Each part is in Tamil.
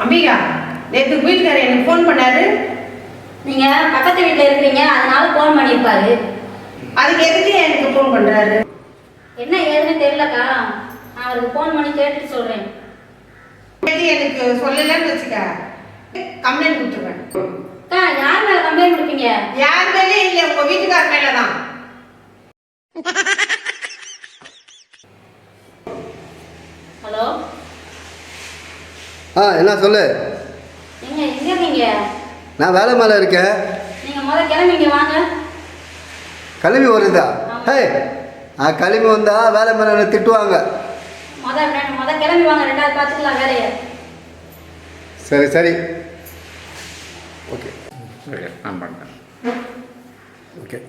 அம்பிகா, நேற்று வீட்டுக்காரர் எனக்கு ஃபோன் பண்ணாரு. நீங்க பக்கத்து வீட்டில் இருக்கிறீங்க, அதனால ஃபோன் பண்ணியிருப்பாரு. அதுக்கு எதுக்கு எனக்கு ஃபோன் பண்றாரு? என்ன ஏதுன்னு தெரியலக்கா, நான் அவருக்கு ஃபோன் பண்ணி கேட்டுட்டு சொல்றேன். எனக்கு சொல்லலன்னு வச்சுக்க, கம்ப்ளைண்ட் கொடுத்துருவேன். அக்கா, யார் மேல கம்ப்ளைண்ட் கொடுப்பீங்க? யார் மேலே இல்லை, உங்க வீட்டுக்கார மேல தான். ஹலோ, என்ன சொல்லு. நீங்க எங்க இருக்கீங்க? நான் வேலை மேலே இருக்கேன். நீங்க முதல்ல கிளம்பிங்க, வாங்க. கிளம்பி வருதா? ஹே, கிளம்பி வந்தா வேலை மேலே திட்டுவாங்க. முதல் கிளம்பி வாங்க, ரெண்டாவது பார்த்துக்கலாம் வேலையை. சரி சரி, ஓகே சரி, நான் பண்ணுறேன். ஓகே.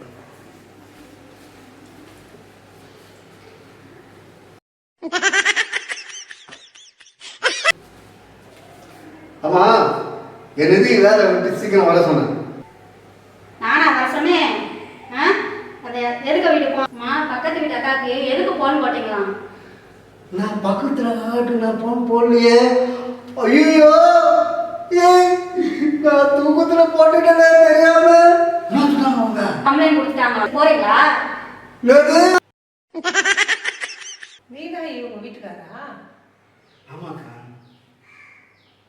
ஆமாம், என்னது வேலை விட்டு சீக்கிரம் வர சொன்னேன். நானா வர சொன்னேன்? அதை எதுக்கு வீட்டு போமா? பக்கத்து வீட்டு அக்காவுக்கு எதுக்கு போன் போட்டீங்களா? நான் பக்கத்தில் நான் ஃபோன் போடலையே. ஐயோ, நான் தூக்கத்தில் போட்டுட்டேன் தெரியாம. என்ன சொன்னாங்க அவங்க? கம்ப்ளைண்ட் கொடுத்துட்டாங்க, போறீங்களா? நீதான் இவங்க வீட்டுக்காரா? ஆமாக்கா.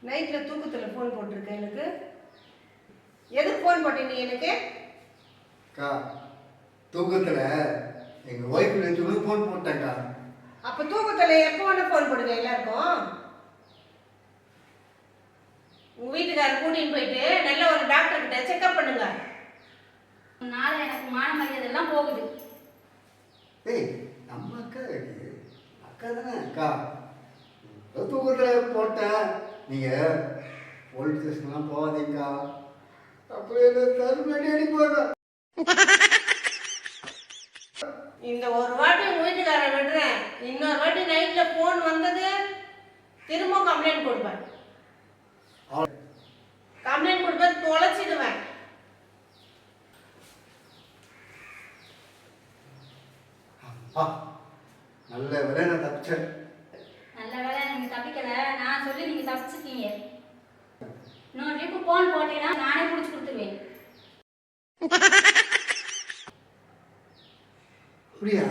நைட்ல தூக்கத்துல ஃபோன் போட்டிருக்க எனக்கு. எதுக்கு ஃபோன் போட்டீங்க எனக்கு? அக்கா, தூக்கத்தில் எங்கள் ஒய்ஃப் நினச்சி ஃபோன் போட்டேன்க்கா. அப்ப தூக்கத்துல எப்போ வேணா ஃபோன் போடுங்க எல்லாருக்கும். உங்க வீட்டுக்காரர் கூட்டின்னு போயிட்டு நல்ல ஒரு டாக்டர் கிட்ட செக்அப் பண்ணுங்க. நாளை எனக்கு மான மரியாதை எல்லாம் போகுது. ஏய், நம்ம அக்கா இது அக்கா தானே அக்கா. தூக்கத்தில் போட்டேன். நீங்கள் போலீஸ் ஸ்டேஷன்லாம் போகாதீங்கக்கா. அப்புறம் என்ன தருமடி அடிப்பாங்க. இந்த ஒரு வாட்டி உங்க வீட்டுக்காரர் விடுறேன், இன்னொரு வாட்டி நைட்ல ஃபோன் வந்தது திரும்ப கம்ப்ளைண்ட் கொடுப்பேன். கம்ப்ளைண்ட் கொடுப்பேன், தொலைச்சிடுவேன். நல்ல வேலை நான் தப்பிச்சேன். நல்ல வேலை நீங்க தப்பிக்கல, நான் சொல்லி நீங்க தப்பிச்சிருக்கீங்க. இன்னொரு ட்ரிப்பு போன் போட்டீங்கன்னா நானே பிடிச்சி கொடுத்துருவேன். அப்படியா?